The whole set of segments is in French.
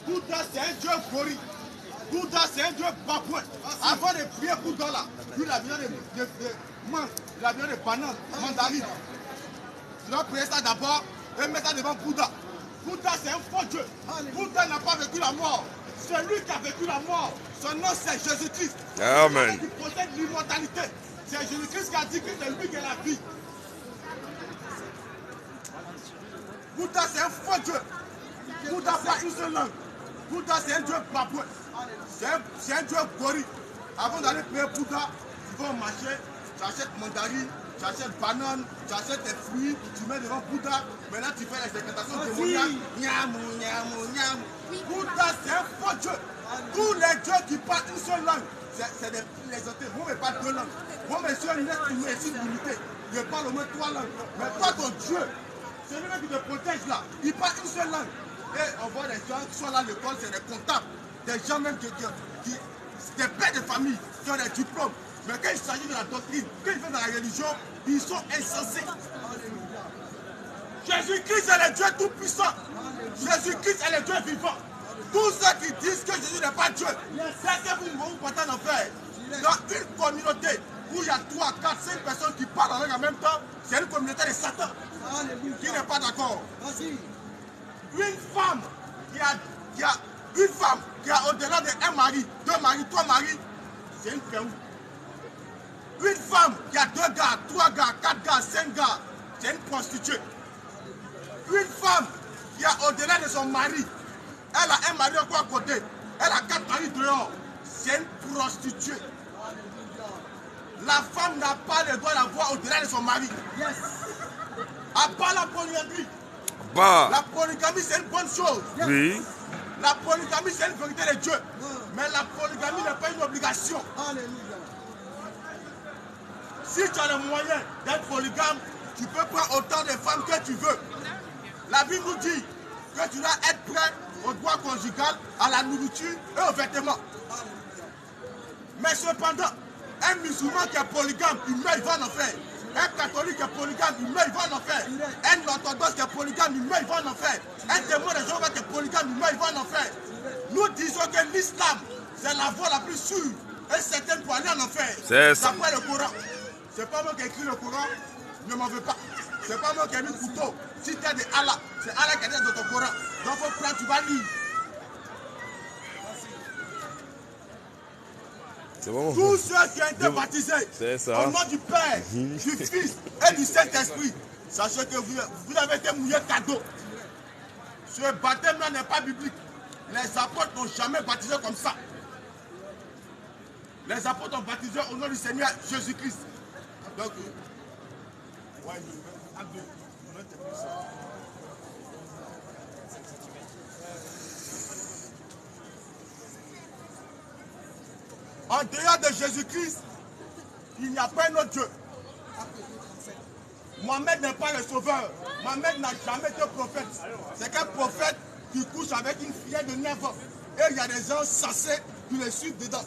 Bouddha, c'est un dieu gorille. Bouddha, c'est un dieu babouin. Avant de prier Bouddha là, lui, il a besoin de mangue, il a besoin de bananes, mandarines. Tu dois prier ça d'abord et mettre ça devant Bouddha. Bouddha, c'est un faux dieu. Bouddha n'a pas vécu la mort. C'est lui qui a vécu la mort. Son nom, c'est Jésus-Christ. Amen. Il possède l'immortalité. C'est Jésus-Christ qui a dit que c'est lui qui est la vie. Bouddha, c'est un faux dieu. Bouddha n'a pas une seule langue. Bouddha, c'est un dieu babouin. C'est un dieu gorille. Avant d'aller prier Bouddha, tu vas au marché, tu achètes mandarine, tu achètes banane, tu achètes des fruits, tu mets devant Bouddha. Maintenant, tu fais les incantations démoniaques. Nyamou, nyamou, nyamou. Bouddha, c'est un faux dieu. Tous les dieux qui parlent une seule langue, c'est des plaisanteries. Moi, je parle deux langues. Moi, monsieur, il est illimité. Je parle au moins trois langues. Mais toi, ton Dieu, celui-là qui te protège là, il parle une seule langue. Et on voit des gens qui sont là à l'école, c'est des comptables, des gens même des pères de famille qui ont des diplômes. Mais quand il s'agit de la doctrine, quand ils font dans la religion, ils sont insensés. Jésus-Christ est le Dieu tout-puissant. Jésus-Christ est le Dieu vivant. Tous ceux qui disent que Jésus n'est pas Dieu, c'est que vous ne vous partez en enfer. Dans une communauté où il y a 3, 4, 5 personnes qui parlent en même temps, c'est une communauté de Satan qui n'est pas d'accord. Une femme qui a au-delà de un mari, 2 maris, 3 maris, c'est une péou. Une femme qui a 2 gars, 3 gars, 4 gars, 5 gars, c'est une prostituée. Une femme qui a au-delà de son mari, elle a un mari encore à côté, elle a 4 maris dehors, c'est une prostituée. La femme n'a pas le droit d'avoir au-delà de son mari. À part la polygamie. La polygamie, c'est une bonne chose. Oui. La polygamie, c'est une vérité de Dieu. Mais la polygamie n'est pas une obligation. Si tu as le moyen d'être polygame, tu peux prendre autant de femmes que tu veux. La Bible nous dit que tu dois être prêt au droit conjugal, à la nourriture et aux vêtements. Mais cependant, un musulman qui est polygame, il meurt, il va en enfer. Un catholique qui est polygame, il meurt, il va en enfer. Un orthodoxe qui est polygame, il meurt, il va en enfer. Un témoin de Jéhovah qui est polygame, il meurt, il va en enfer. Nous disons que l'islam, c'est la voie la plus sûre et certaine pour aller en enfer. C'est ça. D'après le Coran. C'est pas moi qui ai écrit le Coran, ne m'en veux pas. C'est pas moi qui ai mis le couteau. Si tu as de Allah, c'est Allah qui a dit dans ton Coran. Donc il faut prendre, tu vas lire. Bon. Tous ceux qui ont été baptisés au nom du Père, du Fils et du Saint-Esprit, sachez que vous avez été mouillé cadeau. Ce baptême-là n'est pas biblique. Les apôtres n'ont jamais baptisé comme ça. Les apôtres ont baptisé au nom du Seigneur Jésus-Christ. Donc, en dehors de Jésus-Christ, il n'y a pas un autre Dieu. Mohamed n'est pas le sauveur. Mohamed n'a jamais été prophète. C'est qu'un prophète qui couche avec une fille de 9 ans. Et il y a des gens censés qui le suivent dedans.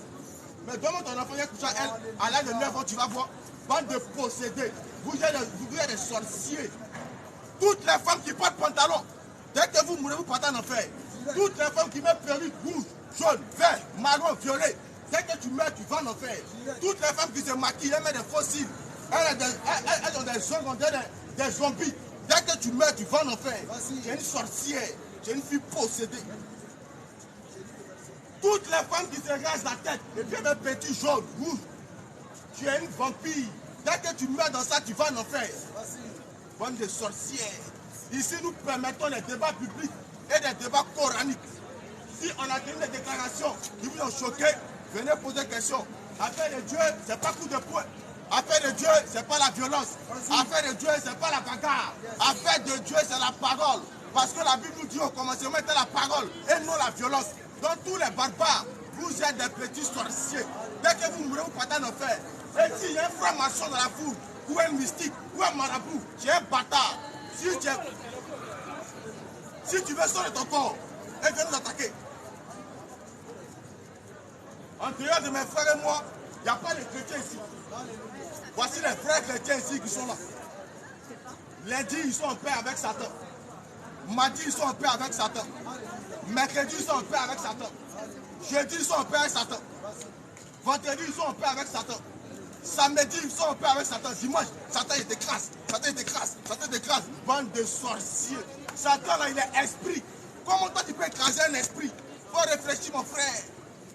Mais demande ton enfant qui couche à elle, à l'âge de 9 ans, tu vas voir, bande de possédés. Vous êtes des sorciers. Toutes les femmes qui portent pantalon, dès que vous mourrez, vous partez en enfer. Toutes les femmes qui mettent perruque rouge, jaune, vert, marron, violet, dès que tu meurs, tu vas en enfer. Toutes les femmes qui se maquillent, elles mettent des fossiles. Elles ont des ongles, des zombies. Dès que tu meurs, tu vas en enfer. J'ai une sorcière, j'ai une fille possédée. Toutes les femmes qui se rasent la tête, et puis un petit jaune, rouge, tu es une vampire. Dès que tu meurs dans ça, tu vas en enfer. Bande de sorcières. Ici, nous permettons les débats publics et des débats coraniques. Si on a tenu des déclarations qui vous ont choqué, venez poser des questions. Affaire de Dieu, c'est pas coup de poing. Affaire de Dieu, c'est pas la violence. Affaire de Dieu, c'est pas la bagarre. Affaire de Dieu, c'est la parole. Parce que la Bible nous dit au commencement était la parole et non la violence. Donc tous les barbares, vous êtes des petits sorciers. Dès que vous mourrez, vous partez en enfer. Et s'il y a un frère marchand dans la foule, ou un mystique, ou un marabout, tu es un bâtard. Si tu veux sortir de ton corps, et viens nous attaquer. En dehors de mes frères et moi, il n'y a pas de chrétiens ici. Voici les frères chrétiens ici qui sont là. Lundi, ils sont en paix avec Satan. Mardi, ils sont en paix avec Satan. Mercredi, ils sont en paix avec Satan. Jeudi, ils sont en paix avec Satan. Vendredi, ils sont en paix avec Satan. Samedi, ils sont en paix avec Satan. Dimanche, Satan il t'écrase. Satan il t'écrase. Satan t'écrase. Bande de sorciers. Satan là, il est esprit. Comment toi tu peux écraser un esprit? Faut réfléchir, mon frère.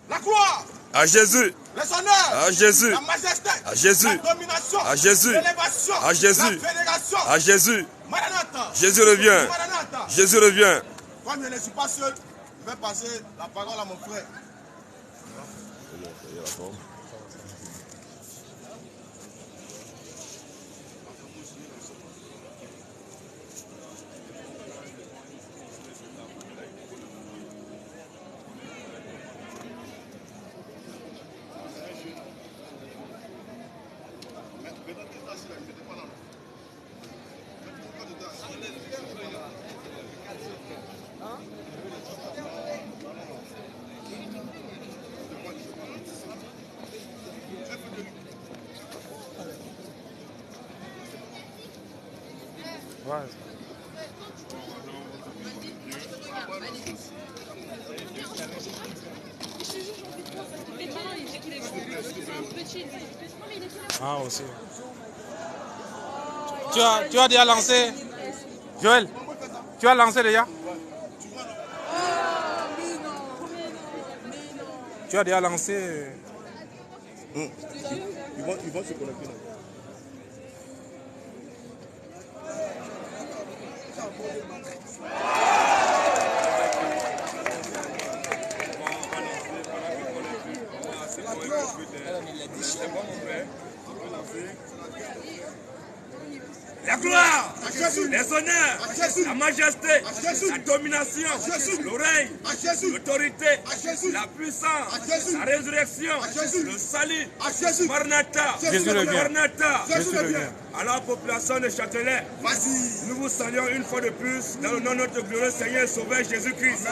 La gloire à Jésus, les honneurs à Jésus, la majesté, à Jésus, la domination, à Jésus, l'élévation, à Jésus, la vénération, à Jésus. Maranatha. Jésus revient. Maranatha. Jésus revient. Comme je ne suis pas seul, je vais passer la parole à mon frère. Ah, aussi. Tu as déjà lancé, Joël, tu as lancé déjà? Tu as déjà lancé. Ils vont se connecter là. La gloire, les honneurs, la majesté, la domination, l'oreille, l'autorité, la puissance, la résurrection, le salut, Maranatha, Maranatha. Alors, population de Châtelet, nous vous saluons une fois de plus dans le nom de notre glorieux Seigneur et Sauveur Jésus-Christ.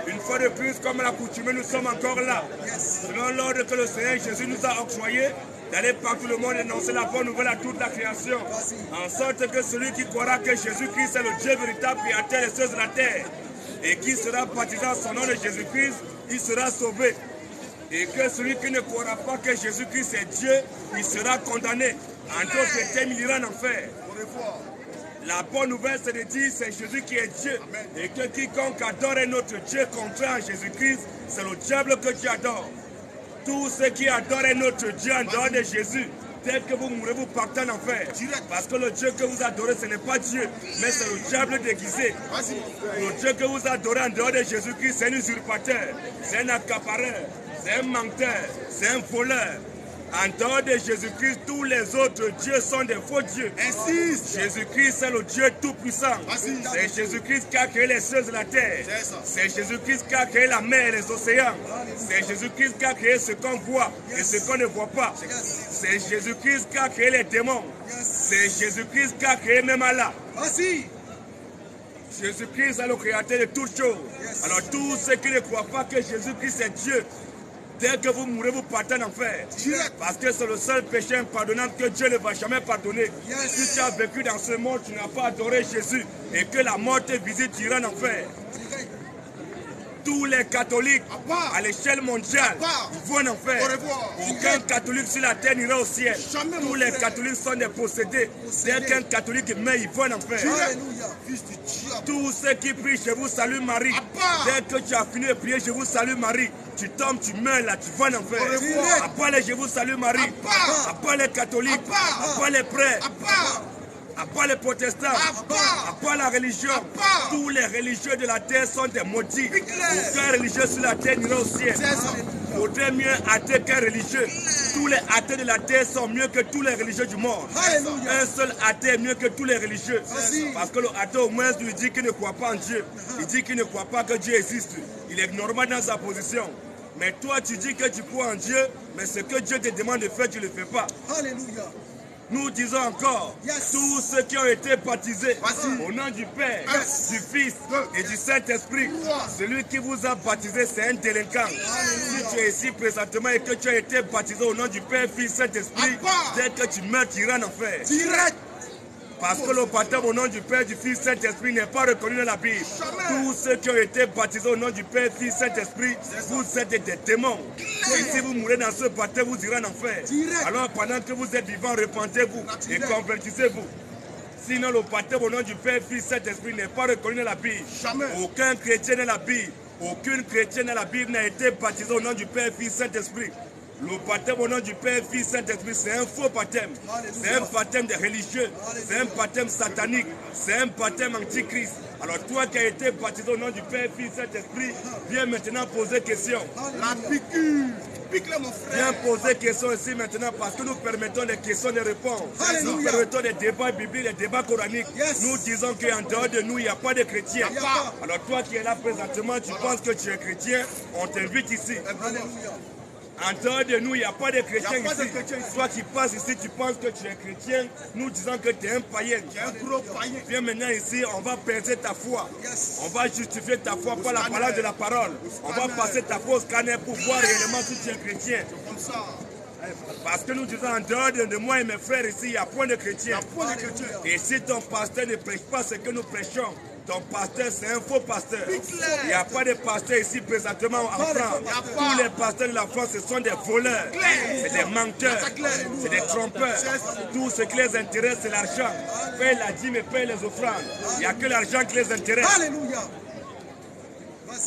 Une fois de plus, comme à l'accoutumée, nous sommes encore là. Selon l'ordre que le Seigneur Jésus nous a octroyé, d'aller partout le monde annoncer la bonne nouvelle à toute la création, en sorte que celui qui croira que Jésus-Christ est le Dieu véritable créateur des cieux de la terre, et qui sera baptisé en son nom de Jésus-Christ, il sera sauvé. Et que celui qui ne croira pas que Jésus-Christ est Dieu, il sera condamné. En d'autres termes, il ira en enfer. La bonne nouvelle, c'est de dire c'est Jésus qui est Dieu. Et que quiconque adore un autre Dieu contraire à Jésus-Christ, c'est le diable que Dieu adore. Tous ceux qui adorent un autre Dieu en dehors de Jésus, dès que vous mourrez, vous partez en enfer. Parce que le Dieu que vous adorez, ce n'est pas Dieu, mais c'est le diable déguisé. Le Dieu que vous adorez en dehors de Jésus-Christ, c'est un usurpateur, c'est un accapareur, c'est un menteur, c'est un voleur. En dehors de Jésus-Christ, tous les autres dieux sont des faux dieux. Ainsi, Jésus-Christ est le Dieu tout-puissant. C'est Jésus-Christ qui a créé les cieux et la terre. C'est Jésus-Christ qui a créé la mer et les océans. C'est Jésus-Christ qui a créé ce qu'on voit et ce qu'on ne voit pas. C'est Jésus-Christ qui a créé les démons. C'est Jésus-Christ qui a créé même Allah. Jésus-Christ est le créateur de toutes choses. Alors tous ceux qui ne croient pas que Jésus-Christ est Dieu, dès que vous mourrez, vous partez en enfer. Parce que c'est le seul péché impardonnable que Dieu ne va jamais pardonner. Si tu as vécu dans ce monde, tu n'as pas adoré Jésus et que la mort te visite, tu iras en enfer. Tous les catholiques à l'échelle mondiale vont en enfer. Aucun catholique sur la terre n'ira au ciel. Tous les catholiques sont des possédés. Dès qu'un catholique meurt, ils vont en enfer. Tous ceux qui prient, je vous salue Marie. Dès que tu as fini de prier, je vous salue Marie. Tu tombes, tu meurs là, tu vas en enfer. À part les je vous salue Marie. À part les catholiques. À part les prêtres. À part les protestants, à part la religion, tous les religieux de la terre sont des maudits. Aucun religieux sur la terre n'ira au ciel. Vaudrait mieux athée qu'un religieux. Tous les athées de la terre sont mieux que tous les religieux du monde. Un seul athée est mieux que tous les religieux. Parce que le athée au moins lui dit qu'il ne croit pas en Dieu. Il dit qu'il ne croit pas que Dieu existe. Il est normal dans sa position. Mais toi, tu dis que tu crois en Dieu, mais ce que Dieu te demande de faire, tu ne le fais pas. Alléluia. Nous disons encore, tous ceux qui ont été baptisés au nom du Père, du Fils et du Saint-Esprit, celui qui vous a baptisé, c'est un délinquant. Si tu es ici présentement et que tu as été baptisé au nom du Père, Fils, Saint-Esprit, dès que tu meurs, tu iras en enfer. Direct. Parce que le baptême au nom du Père, du Fils, Saint-Esprit n'est pas reconnu dans la Bible. Tous ceux qui ont été baptisés au nom du Père, Fils, Saint-Esprit, vous êtes des démons. Et si vous mourrez dans ce baptême, vous irez en enfer. Alors pendant que vous êtes vivants, repentez-vous et convertissez-vous. Sinon le baptême au nom du Père, Fils, Saint-Esprit n'est pas reconnu dans la Bible. Aucun chrétien dans la Bible, aucune chrétienne dans la Bible n'a été baptisé au nom du Père, Fils, Saint-Esprit. Le baptême au nom du Père, Fils, Saint-Esprit, c'est un faux baptême. C'est un baptême de religieux. C'est un baptême satanique. C'est un baptême antichrist. Alors toi qui as été baptisé au nom du Père, Fils, Saint-Esprit, viens maintenant poser question. La piqûre. Pique-le, mon frère. Viens poser question ici maintenant parce que nous permettons des questions et des réponses. Nous permettons des débats bibliques, des débats coraniques. Nous disons qu'en dehors de nous, il n'y a pas de chrétiens. Alors toi qui es là présentement, tu penses que tu es chrétien, on t'invite ici. En dehors de nous, il n'y a pas de chrétiens ici. Toi qui passes ici, tu penses que tu es chrétien. Nous disons que tu es un païen. Tu es un gros païen. Viens maintenant ici, on va percer ta foi. On va justifier ta foi par la parole de la parole. On va passer ta foi au scanner pour voir réellement si tu es chrétien. Comme ça. Parce que nous disons en dehors de moi et mes frères ici, il n'y a point de chrétiens. Et si ton pasteur ne prêche pas ce que nous prêchons, ton pasteur, c'est un faux pasteur. Il n'y a pas de pasteur ici présentement en France. Tous les pasteurs de la France, ce sont des voleurs. C'est des menteurs. C'est des trompeurs. Tout ce qui les intéresse, c'est l'argent. Paye la dîme et paye les offrandes. Il n'y a que l'argent qui les intéresse. Alléluia.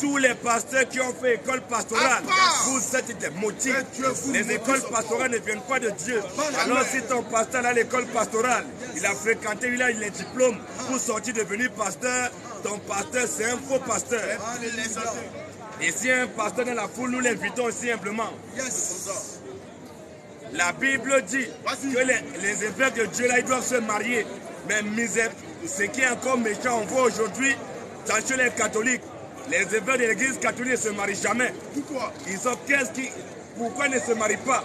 Tous les pasteurs qui ont fait école pastorale, vous êtes des maudits. Les écoles pastorales ne viennent pas de Dieu. Alors si ton pasteur a l'école pastorale, il a fréquenté, il a les diplômes pour sortir devenir pasteur, ton pasteur c'est un faux pasteur. Et si un pasteur dans la foule, nous l'invitons simplement. La Bible dit que les évêques de Dieu là, ils doivent se marier. Mais ce qui est encore méchant, on voit aujourd'hui, chez les catholiques, les évêques de l'église catholique ne se marient jamais. Pourquoi? Pourquoi ils ne se marient pas?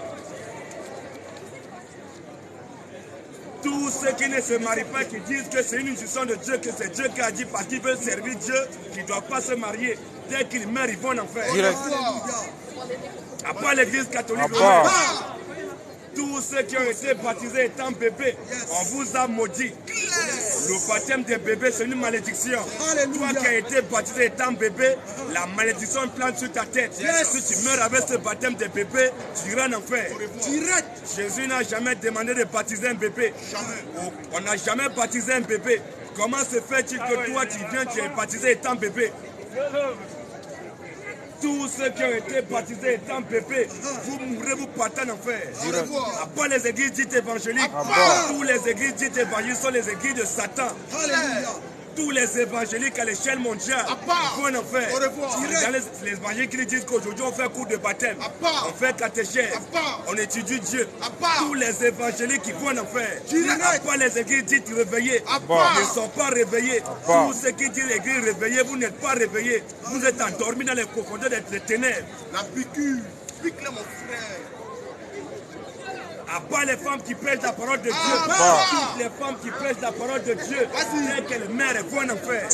Tous ceux qui ne se marient pas, qui disent que c'est une institution de Dieu, que c'est Dieu qui a dit parce qu'ils veulent servir Dieu, qu'ils ne doivent pas se marier. Dès qu'ils meurent, ils vont en enfer. À part l'église catholique, tous ceux qui ont été baptisés étant bébés, on vous a maudit. Le baptême des bébés, c'est une malédiction. Toi qui as été baptisé étant bébé, la malédiction plante sur ta tête. Si tu meurs avec ce baptême des bébés, tu iras en enfer. Jésus n'a jamais demandé de baptiser un bébé. On n'a jamais baptisé un bébé. Comment se fait-il que toi, tu viens, tu es baptisé étant bébé? Tous ceux qui ont été baptisés étant bébés, vous mourrez, vous partez en enfer. À part les églises dites évangéliques, tous les églises dites évangéliques sont les églises de Satan. Tous les évangéliques à l'échelle mondiale vont en enfer. Dans les évangéliques qui disent qu'aujourd'hui on fait cours de baptême, on fait catéchèse, on étudie Dieu. Tous les évangéliques qui vont en enfer. À part les églises dites réveillées, ne sont pas réveillés. Tous ceux qui disent l'église réveillée, vous n'êtes pas réveillés. Vous êtes endormis dans les profondeurs des ténèbres. La piqûre, pique-le mon frère. À part les femmes qui prêchent la parole de Dieu, toutes les femmes qui prêchent la parole de Dieu, dès qu'elles meurent, elles vont en enfer.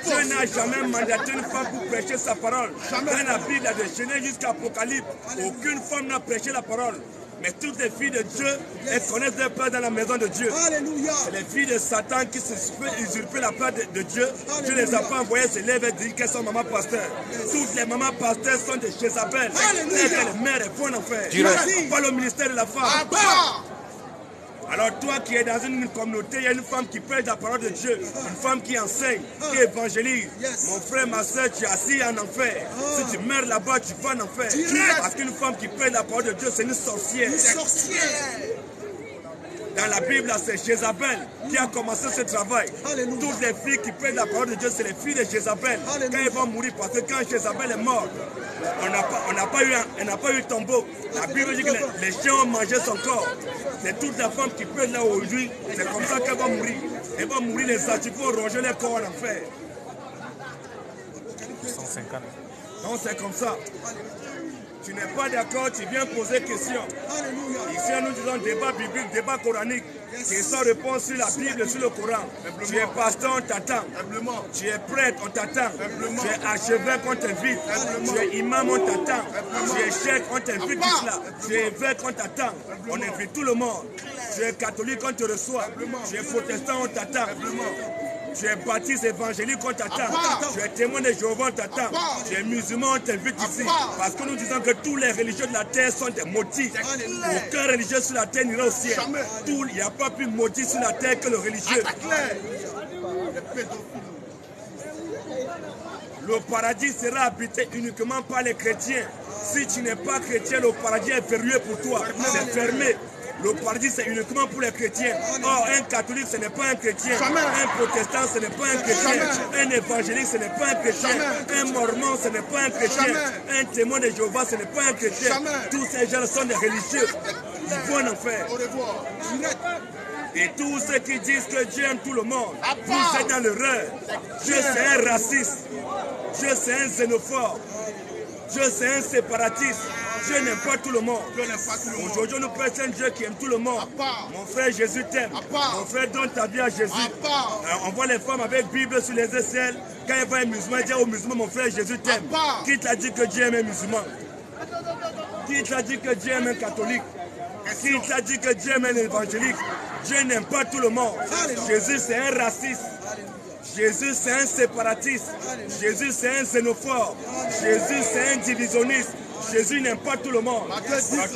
Dieu n'a jamais mandaté une femme pour prêcher sa parole. Dans la Bible, de Genèse jusqu'à Apocalypse, aucune femme n'a prêché la parole. Mais toutes les filles de Dieu, elles connaissent leur place dans la maison de Dieu. C'est les filles de Satan qui se font usurper la place de Dieu. Dieu ne les a pas envoyées se lèvent et disent qu'elles sont mamans pasteurs. Toutes les mamans pasteurs sont des Jézabel. Les mères, elles vont en enfer. Pas le ministère de la femme. Alors toi qui es dans une communauté, il y a une femme qui prêche la parole de Dieu, une femme qui enseigne, qui évangélise. Mon frère, ma soeur, tu es assis en enfer. Si tu meurs là-bas, tu vas en enfer. Parce qu'une femme qui prêche la parole de Dieu, c'est une sorcière. Dans la Bible, c'est Jézabel qui a commencé ce travail. Toutes les filles qui prêchent la parole de Dieu, c'est les filles de Jézabel. Quand elles vont mourir, parce que quand Jézabel est morte, On n'a pas eu tombeau. La Bible dit que les chiens ont mangé son corps. C'est toute la femme qui peut là aujourd'hui. C'est comme ça qu'elle va mourir. Elle va mourir, les anticorps vont ronger les corps en enfer. 150. Donc c'est comme ça. Tu n'es pas d'accord, tu viens poser question. Ici, nous disons débat biblique, débat coranique. Question-réponse sur la Bible et sur le Coran. Tu es pasteur, on t'attend. Tu es prêtre, on t'attend. Tu es archevêque, on t'invite. Tu es imam, on t'attend. Tu es cheikh, on t'invite tout cela. Tu es évêque, on t'attend. On invite tout le monde. Tu es catholique, on te reçoit. Tu es protestant, on t'attend. Tu es baptiste évangélique, on t'attend. Tu es témoin de Jéhovah, on t'attend. Tu es musulman, on t'invite ici. Parce que nous disons que tous les religieux de la terre sont des maudits. Aucun religieux sur la terre n'ira au ciel. Il n'y a pas plus maudit sur la terre que le religieux. Le paradis sera habité uniquement par les chrétiens. Si tu n'es pas chrétien, le paradis est verrouillé pour toi. C'est fermé. Le paradis, c'est uniquement pour les chrétiens. Or, un catholique, ce n'est pas un chrétien. Un protestant, ce n'est pas un chrétien. Un évangélique, ce n'est pas un chrétien. Un mormon, ce n'est pas un chrétien. Un témoin de Jéhovah, ce n'est pas un chrétien. Tous ces gens sont des religieux. Ils vont en enfer. Et tous ceux qui disent que Dieu aime tout le monde, vous êtes dans l'erreur. Dieu, c'est un raciste. Dieu, c'est un xénophobe. Dieu, c'est un séparatiste. Dieu n'aime pas tout le monde. Aujourd'hui, nous prêchons un Dieu qui aime tout le monde. Mon frère, Jésus t'aime. Mon frère, donne ta vie à Jésus. On voit les femmes avec Bible sur les aisselles. Quand ils voient un musulman, ils disent aux musulmans, mon frère, Jésus t'aime. Qui t'a dit que Dieu aime un musulman? Qui t'a dit que Dieu aime un catholique? Qui t'a dit que Dieu aime un évangélique? Dieu n'aime pas tout le monde. Jésus, c'est un raciste. Jésus, c'est un séparatiste. Jésus, c'est un xénophobe. Jésus, c'est un divisionniste. Jésus n'aime pas tout le monde.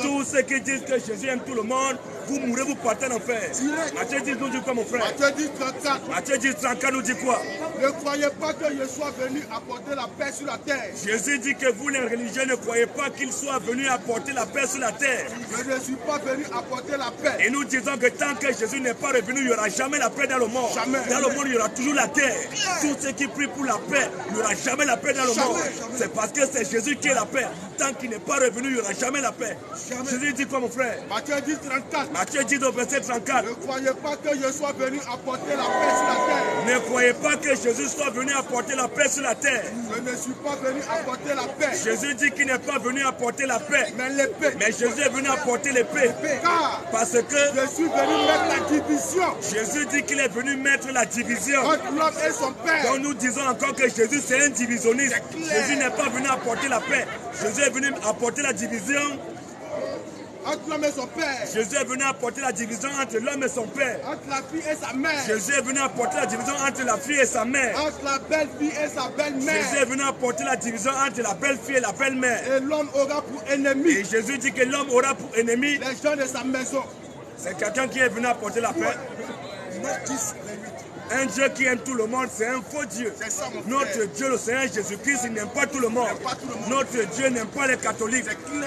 Tous ceux qui disent que Jésus aime tout le monde, vous mourrez, vous partez en enfer. Matthieu 10 nous dit quoi, mon frère? Matthieu 10, 34. Matthieu 10, 34 nous dit quoi? Ne croyez pas que je sois venu apporter la paix sur la terre. Jésus dit que vous, les religieux, ne croyez pas qu'il soit venu apporter la paix sur la terre. Je ne suis pas venu apporter la paix. Et nous disons que tant que Jésus n'est pas revenu, il n'y aura jamais la paix dans le monde. Jamais. Dans le monde, il y aura toujours la guerre. Tous ceux qui prient pour la paix, il n'y aura jamais la paix dans le monde. C'est parce que c'est Jésus qui est la paix. Tant qu'il n'est pas revenu, il n'y aura jamais la paix. Jésus dit quoi, mon frère? Matthieu 10, 34. Matthieu dit au verset 34. Ne croyez pas que je sois venu apporter la paix sur la terre. Ne croyez pas que Jésus soit venu apporter la paix sur la terre. Je ne suis pas venu apporter la paix. Jésus dit qu'il n'est pas venu apporter la paix. Mais l'épée. Mais Jésus est venu apporter l'épée. Car Parce que je suis venu mettre la division. Jésus dit qu'il est venu mettre la division. Entre l'homme et son père. Donc nous disons encore que Jésus c'est un divisionniste. Jésus n'est pas venu apporter la paix. Jésus est venu apporter la division. Entre l'homme et son père. Jésus est venu apporter la division entre l'homme et son père. Entre la fille et sa mère. Jésus est venu apporter la division entre la fille et sa mère. Entre la belle-fille et sa belle-mère. Jésus est venu apporter la division entre la belle-fille et la belle-mère. Et l'homme aura pour ennemi. Et Jésus dit que l'homme aura pour ennemi les gens de sa maison. C'est quelqu'un qui est venu apporter la paix. Un Dieu qui aime tout le monde, c'est un faux Dieu. Notre Dieu, le Seigneur Jésus-Christ, il n'aime pas tout le monde. Notre Dieu n'aime pas les catholiques.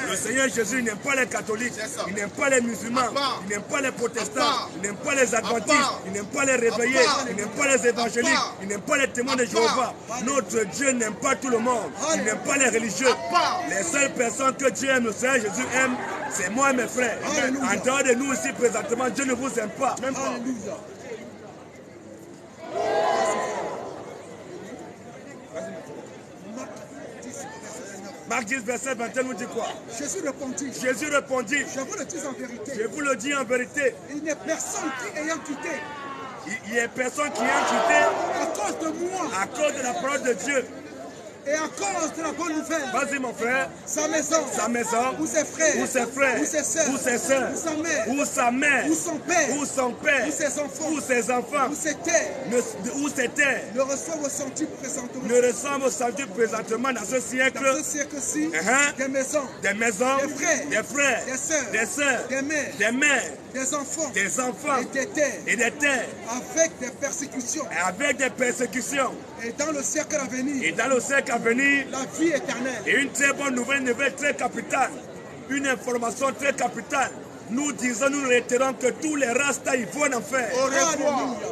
Le Seigneur Jésus, il n'aime pas les catholiques. Il n'aime pas les musulmans. Il n'aime pas les protestants. Il n'aime pas les adventistes. Il n'aime pas les réveillés. Il n'aime pas les évangéliques. Il n'aime pas les témoins de Jéhovah. Notre Dieu n'aime pas tout le monde. Il n'aime pas les religieux. Les seules personnes que Dieu aime, le Seigneur Jésus aime, c'est moi et mes frères. En dehors de nous ici présentement, Dieu ne vous aime pas. Même pas. Marc 10, verset 21 nous dit quoi? Jésus répondit. Je vous le dis en vérité. Je vous le dis en vérité. Il n'y a personne qui ayant quitté. Il y a personne qui a quitté. À cause de moi. À cause de la parole de Dieu. Et à cause de la bonne nouvelle. Vas-y mon frère. Sa maison. Ou ses frères. Ou ses sœurs. Ou sa mère. Ou sa mère. Ou son père. Ou son père. Ou ses enfants. Ou ses enfants. Ou ses terres. Ou ses terres. Ne ressemble au centuple présentement. Ne ressemble au centuple présentement dans ce siècle. Dans ce siècle-ci. Des maisons. Des maisons. Des frères. Des sœurs. Des mères. Des mères. Des enfants. Des enfants. Et des terres. Et des terres. Avec des persécutions. Avec des persécutions. Et dans le siècle à venir. Et dans le siècle à venir. La vie éternelle. Et une très bonne nouvelle, une nouvelle très capitale. Une information très capitale. Nous disons, nous réitérons que tous les rastas ils vont en enfer.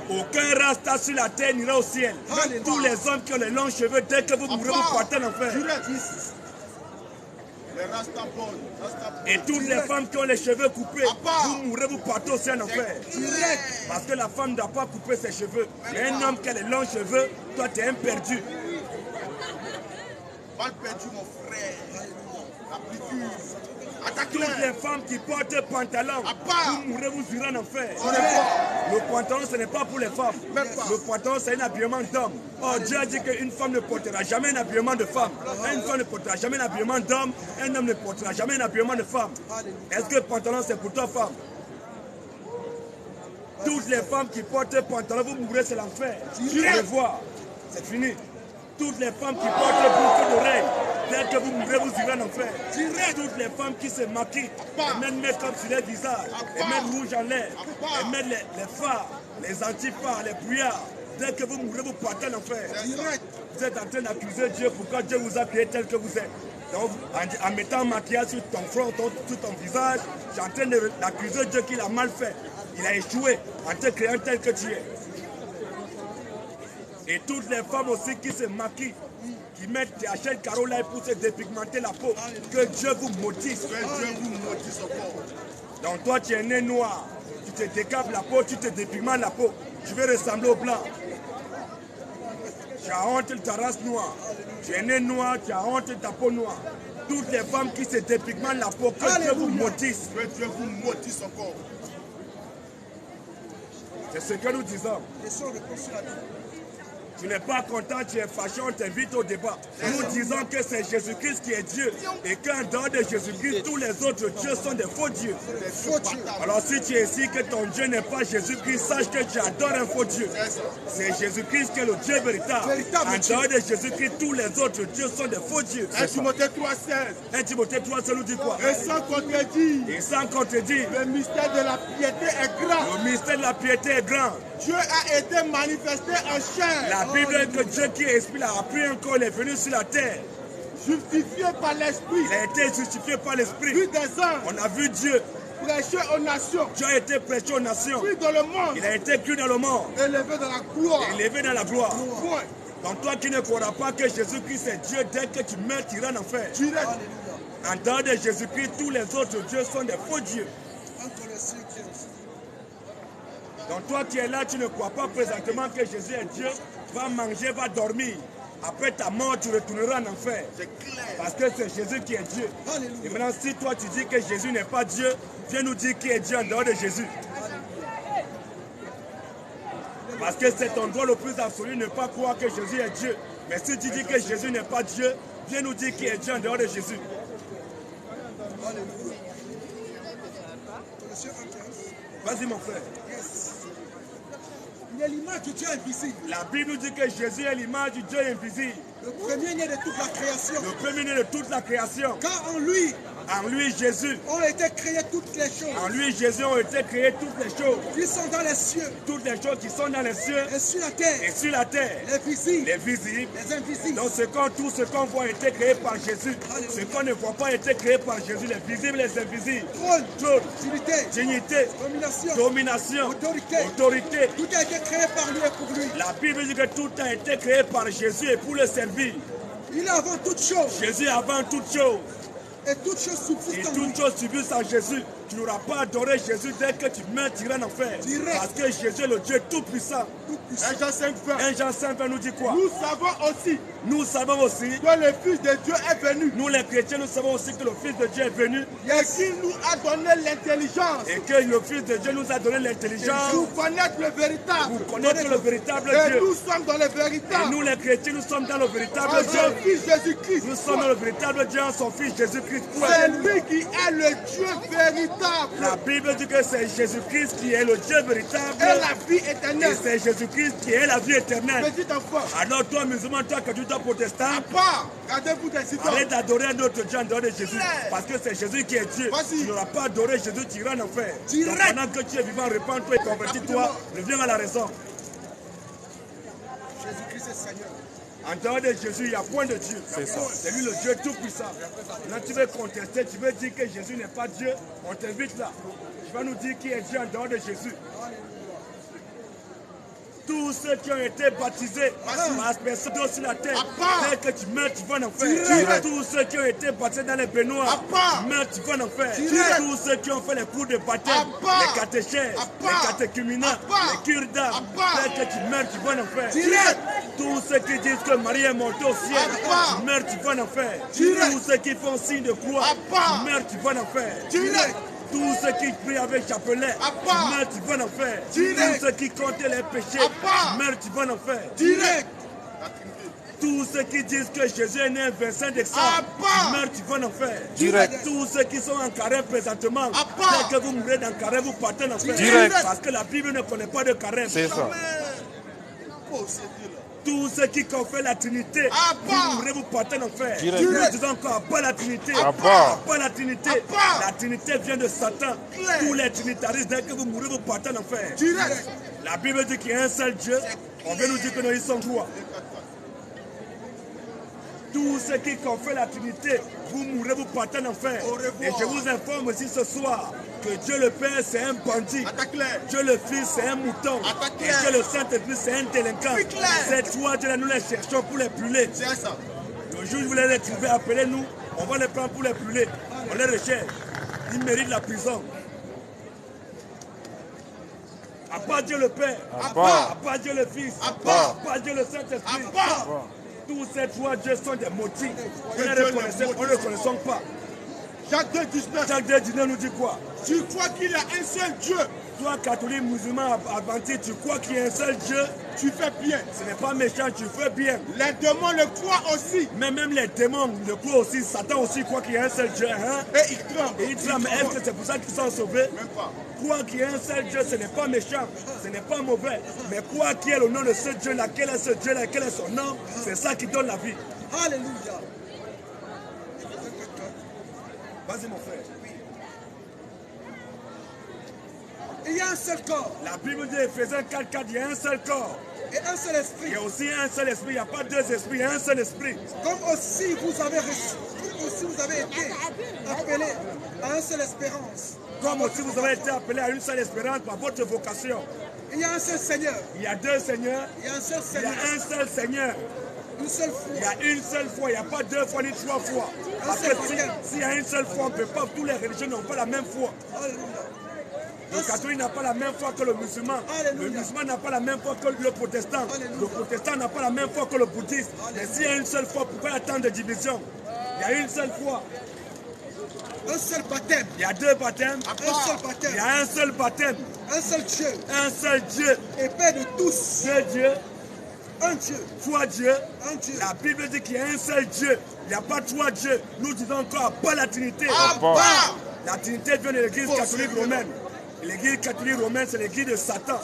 Aucun rasta sur la terre n'ira au ciel. Même tous les hommes qui ont les longs cheveux, dès que vous mourrez, vous partez en enfer. Les Rastabon. Et toutes les femmes qui ont les cheveux coupés, vous mourrez, vous partez aussi en enfer. Parce que la femme ne doit pas couper ses cheveux. Mais un homme qui a les longs cheveux, toi tu es un perdu. Mal perdu mon frère. La plus dure. Toutes les femmes qui portent pantalon, vous mourrez, vous irez en enfer. Le pantalon, ce n'est pas pour les femmes. Le pantalon, c'est un habillement d'homme. Oh, Dieu a dit qu'une femme ne portera jamais un habillement de femme. Une femme ne portera jamais un habillement d'homme. Un homme ne portera jamais un habillement de femme. Est-ce que le pantalon, c'est pour toi, femme? Toutes les femmes qui portent pantalon, vous mourrez, c'est l'enfer. Tu vas le voir. C'est fini. Toutes les femmes qui portent boucles d'oreilles, dès que vous mourrez, vous irez en enfer. Toutes les femmes qui se maquillent, et mettent make-up sur les visages, et mettent rouge en l'air, et mettent les phares, les antiphares, les brouillards, dès que vous mourrez, vous partez en enfer. Vous êtes en train d'accuser Dieu pourquoi Dieu vous a créé tel que vous êtes. Donc, en mettant un maquillage sur ton front, sur ton visage, tu es en train d'accuser Dieu qu'il a mal fait. Il a échoué en te créant tel que tu es. Et toutes les femmes aussi qui se maquillent, qui mettent des HL Caroline pour se dépigmenter la peau, que Dieu vous maudisse. Que Dieu vous maudisse encore. Donc toi tu es né noir, tu te décapes la peau, tu te dépigmentes la peau, tu veux ressembler au blanc. Tu as honte de ta race noire. Tu es né noir, tu as honte de ta peau noire. Toutes les femmes qui se dépigmentent la peau, que Dieu vous maudisse. Que Dieu vous maudisse encore. C'est ce que nous disons. Tu n'es pas content, tu es fâché, on t'invite au débat. Nous disons que c'est Jésus-Christ qui est Dieu et qu'en dehors de Jésus-Christ, tous les autres dieux sont des faux dieux. Alors si tu es ici que ton Dieu n'est pas Jésus-Christ, sache que tu adores un faux Dieu. C'est Jésus-Christ qui est le Dieu véritable. En dehors de Jésus-Christ, tous les autres dieux sont des faux dieux. 1 Timothée 3,16. 1 Timothée 3,16 nous dit quoi? Et sans contredit. Et sans contredit. Le mystère de la piété est grand. Le mystère de la piété est grand. Dieu a été manifesté en chair. La Bible dit que Dieu qui est esprit a pris encore, il est venu sur la terre. Justifié par l'esprit. Il a été justifié par l'esprit. Vu des anges. On a vu Dieu. Prêché aux nations. Dieu a été prêché aux nations. Cru dans le monde. Il a été cru dans le monde. Élevé dans la gloire. Élevé dans la gloire. Point. Donc toi qui ne croiras pas que Jésus-Christ est Dieu, dès que tu meurs, tu iras en enfer. Direct. En dehors de Jésus-Christ, tous les autres dieux sont des faux dieux. Donc toi qui es là, tu ne crois pas présentement que Jésus est Dieu, va manger, va dormir. Après ta mort, tu retourneras en enfer. Parce que c'est Jésus qui est Dieu. Et maintenant, si toi tu dis que Jésus n'est pas Dieu, viens nous dire qui est Dieu en dehors de Jésus. Parce que c'est ton droit le plus absolu de ne pas croire que Jésus est Dieu. Mais si tu dis que Jésus n'est pas Dieu, viens nous dire qui est Dieu en dehors de Jésus. Vas-y mon frère. Il est l'image du Dieu invisible. La Bible dit que Jésus est l'image du Dieu invisible. Le premier-né de toute la création. Le premier-né de toute la création. Car en lui, Jésus, ont été créées toutes les choses. En lui, Jésus, ont été créées toutes les choses. Qui sont dans les cieux. Toutes les choses qui sont dans les cieux. Et sur la terre. Et sur la terre. Les visibles. Les visibles. Les invisibles. Donc tout ce qu'on voit a été créé par Jésus. Ce qu'on ne voit pas a été créé par Jésus. Les visibles, les invisibles. Trône. Dignité. Domination. Autorité. Tout a été créé par lui et pour lui. La Bible dit que tout a été créé par Jésus et pour le servir. Il est avant toute chose. Jésus est avant toute chose. Et toutes choses subsistent en lui. Et toutes choses subsistent en Jésus. Tu n'auras pas adoré Jésus dès que tu meurs, tu iras en enfer. Parce que Jésus est le Dieu tout-puissant. 1 Jean 5,20. 1 Jean 5,20 nous dit quoi? Nous savons aussi que le Fils de Dieu est venu. Nous les chrétiens, nous savons aussi que le Fils de Dieu est venu. Et qu'il nous a donné l'intelligence. Et que le Fils de Dieu nous a donné l'intelligence. Pour connaître le véritable. Pour connaître le véritable Dieu. Dieu. Et nous sommes dans le véritable. Et nous les chrétiens, nous sommes dans le véritable Dieu. Son Fils Jésus-Christ. Nous sommes dans le véritable Dieu en son Fils Jésus-Christ. C'est lui qui est le Dieu véritable. La Bible dit que c'est Jésus-Christ qui est le Dieu véritable. Et la vie éternelle. Et c'est Jésus-Christ qui est la vie éternelle. Petit enfant. Alors toi, musulman, toi, que tu es protestant, gardez-vous des idoles. Arrête d'adorer un autre Dieu en dehors de Jésus. Parce que c'est Jésus qui est Dieu. Tu n'auras pas adoré Jésus, tu iras en enfer. Donc pendant que tu es vivant, répands-toi et convertis-toi. Reviens à la raison. Jésus-Christ est Seigneur. En dehors de Jésus, il n'y a point de Dieu. C'est ça. C'est lui le Dieu tout-puissant. Là, tu veux contester, tu veux dire que Jésus n'est pas Dieu, on t'invite là. Tu vas nous dire qui est Dieu en dehors de Jésus. Tous ceux qui ont été baptisés par personne d'eau sur la terre, dès que tu meurs, tu vas en enfer. Tous ceux qui ont été baptisés dans les baignoires, meurs, tu vas en enfer. Tous ceux qui ont fait les cours de baptême, les catéchèses, les catéchuménats, les cures d'âme, dès que tu meurs, tu vas en enfer. Tous ceux qui disent que Marie est montée au ciel, tu meurs, tu vas en enfer. Tous ceux qui font signe de croix, tu meurs, tu vas en enfer. Tous ceux qui prient avec chapelet, tu meurs, tu vas en enfer. Tous ceux qui comptent les péchés, tu meurs, tu vas en enfer. Tous ceux qui disent que Jésus est né un 25 décembre, tu meurs, tu vas en enfer. Tous ceux qui sont en carême présentement, dès que vous mourrez dans carême, vous partez en enfer. Parce que la Bible ne connaît pas de carême. C'est ça. Tous ceux qui confèrent la Trinité, vous mourrez, vous partez en enfer. Nous disons encore, pas la Trinité. Pas la Trinité. La Trinité vient de Satan. Tous les trinitaristes, dès que vous mourrez, vous partez en enfer. La Bible dit qu'il y a un seul Dieu. On vient nous dire que nous, ils sont trois. Tous ceux qui confèrent la Trinité, vous mourrez, vous partez en enfer. Et je vous informe aussi ce soir que Dieu le Père, c'est un bandit. Dieu le Fils, c'est un mouton. Et Dieu le Saint-Esprit, c'est un délinquant. Ces trois Dieu-là, nous les cherchons pour les brûler. Le jour où vous les trouver, appelez-nous. On va les prendre pour les brûler. On les recherche. Ils méritent la prison. À part Dieu le Père, à part Dieu le Fils, à part Dieu le Saint-Esprit. Tous ces trois dieux sont des maudits. On ne les connaissons pas. Jacques 2,19. Jacques 2,19 nous dit quoi? Tu crois qu'il y a un seul Dieu? Toi, catholique, musulman, adventiste, tu crois qu'il y a un seul Dieu? Tu fais bien. Ce n'est pas méchant, tu fais bien. Les démons le croient aussi. Mais même les démons le croient aussi. Satan aussi croit qu'il y a un seul Dieu. Hein? Et ils tremblent. Et ils tremblent. Est-ce que c'est pour ça qu'ils sont sauvés? Même pas. Croire qu'il y a un seul Dieu, ce n'est pas méchant, ce n'est pas mauvais. Mais croire qu'il y a le nom de ce Dieu-là, quel est ce Dieu-là, quel est son nom, c'est ça qui donne la vie. Alléluia. Vas-y mon frère. Il y a un seul corps. La Bible dit, Éphésiens 4,4, il y a un seul corps. Et un seul esprit. Il y a aussi un seul esprit, il n'y a pas deux esprits, il y a un seul esprit. Comme aussi vous avez reçu, comme aussi vous avez été appelés à une seule espérance. Comme aussi vous avez été appelés à une seule espérance par votre vocation. Il y a un seul Seigneur. Il y a deux seigneurs. Il y a un seul Il y Seigneur. a un seul Seigneur. Une seule foi. Il y a une seule fois, il n'y a pas deux fois ni trois fois. Parce que s'il y a une seule foi, on ne peut pas, tous les religions n'ont pas la même foi. Alléluia. Le catholique n'a pas la même foi que le musulman. Alléluia. Le musulman n'a pas la même foi que le protestant. Alléluia. Le protestant n'a pas la même foi que le bouddhiste. Mais s'il y a une seule foi, pourquoi il y a tant de divisions? Il y a une seule foi. Un seul baptême. Il y a deux baptêmes. Un seul Il baptême. y a un seul baptême. Un seul Dieu. Un seul Dieu. Et Père de tous. Deux dieux. Un Dieu. Trois dieux. Un Dieu. La Bible dit qu'il y a un seul Dieu. Il n'y a pas trois dieux. Nous disons encore pas la Trinité. La Trinité vient de l'église catholique romaine. L'église catholique romaine, c'est l'église de Satan.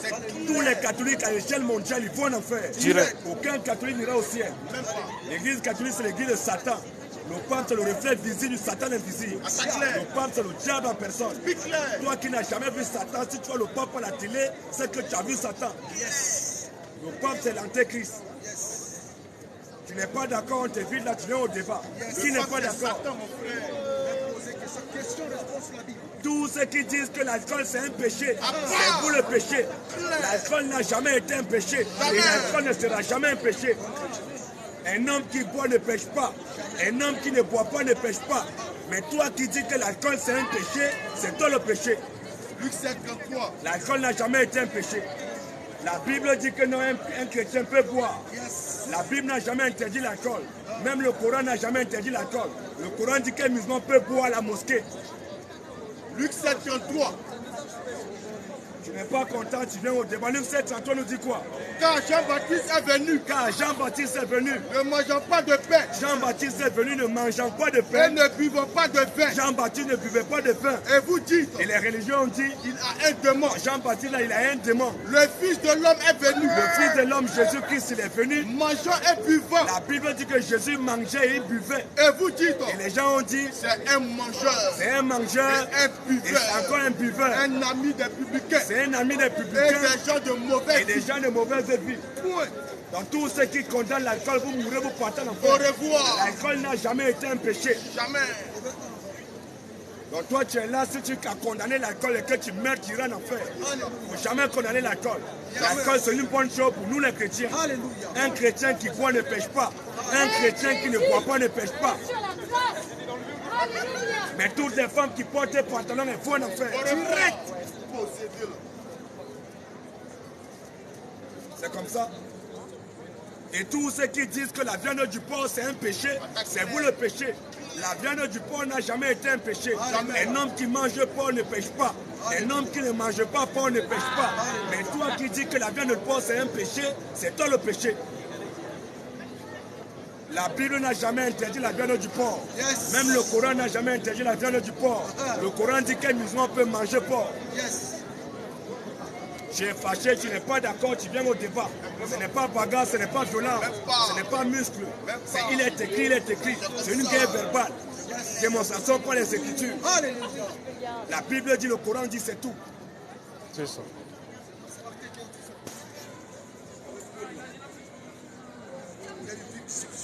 Tous les catholiques à l'échelle mondiale, ils vont en enfer. Aucun catholique n'ira au ciel. L'église catholique, c'est l'église de Satan. Le pape, c'est le reflet visible du Satan invisible. Le pape, c'est le diable en personne. Toi qui n'as jamais vu Satan, si tu vois le pape à la télé, c'est que tu as vu Satan. Le pape, c'est l'antéchrist. Tu n'es pas d'accord, on t'invite là, tu viens au débat. Qui n'est pas d'accord? Tous ceux qui disent que l'alcool c'est un péché, c'est pour le péché. L'alcool n'a jamais été un péché. Et l'alcool ne sera jamais un péché. Un homme qui boit ne pêche pas. Un homme qui ne boit pas ne pêche pas. Mais toi qui dis que l'alcool c'est un péché, c'est toi le péché. Luc 7,33. L'alcool n'a jamais été un péché. La Bible dit que non, un chrétien peut boire. La Bible n'a jamais interdit l'alcool. Même le Coran n'a jamais interdit l'alcool. Le Coran dit qu'un musulman peut boire à la mosquée. Luc 7,33. Tu n'es pas content, tu viens au débat. Luc 7,33 nous dit quoi? Car Jean-Baptiste est venu. Car Jean-Baptiste est venu. Ne mangeant pas de pain. Jean-Baptiste est venu ne mangeant pas de Et pain. ne buvant pas de vin. Jean-Baptiste ne buvait pas de vin. Et vous dites, Et les religions ont dit, il a un démon. Jean-Baptiste là, il a un démon. Le Fils de l'homme est venu. Le Fils de l'homme, Jésus-Christ, il est venu. Mangeant et buvant. La Bible dit que Jésus mangeait et il buvait. Et vous dites, Et les gens ont dit, c'est un mangeur. c'est un mangeur Et un et buveur. c'est encore un buveur. Un ami des publicains. C'est un ami des Et publicains des gens de mauvais et des gens de mauvaise vie. point. Donc tous ceux qui condamnent l'alcool, vous mourrez, vous partez en Au enfer. revoir. L'alcool n'a jamais été un péché. Jamais. Donc toi tu es là, si tu as condamné l'alcool et que tu meurs, tu iras en enfer. Il ne faut jamais condamner l'alcool. L'alcool c'est une bonne chose pour nous les chrétiens. Alléluia. Un chrétien qui boit ne pêche pas. Un chrétien qui ne boit pas ne pêche pas. Mais toutes les femmes qui portent des pantalons, elles vont en enfer. Direct. C'est comme ça. Et tous ceux qui disent que la viande du porc c'est un péché, c'est vous le péché. La viande du porc n'a jamais été un péché. Un homme qui mange porc ne pêche pas. Un homme qui ne mange pas porc ne pêche pas. Mais toi qui dis que la viande du porc c'est un péché, c'est toi le péché. La Bible n'a jamais interdit la viande du porc. Yes. Même le Coran n'a jamais interdit la viande du porc. Le Coran dit qu'un musulman peut manger porc. Yes. Tu es fâché, tu n'es pas d'accord, tu viens au débat. Ce n'est pas bagarre, ce n'est pas violent, ce n'est pas muscle. Il est écrit, il est écrit. C'est une guerre verbale. Démonstration par les Écritures. Alléluia. La Bible dit, le Coran dit, c'est tout. C'est ça.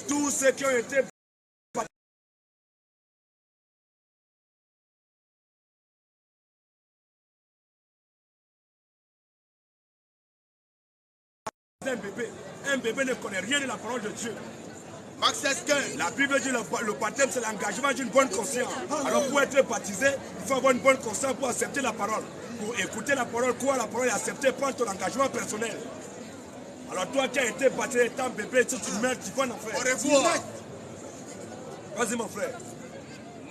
Tous ceux qui ont été un bébé ne connaît rien de la parole de Dieu. Marc 16:15. La Bible dit le baptême c'est l'engagement d'une bonne conscience. Alors pour être baptisé, il faut avoir une bonne conscience pour accepter la parole. Pour écouter la parole, croire la parole et accepter, prendre ton engagement personnel. Alors toi qui as été baptisé étant bébé, si tu meurs, tu vas en enfer. Au revoir. Vas-y mon frère.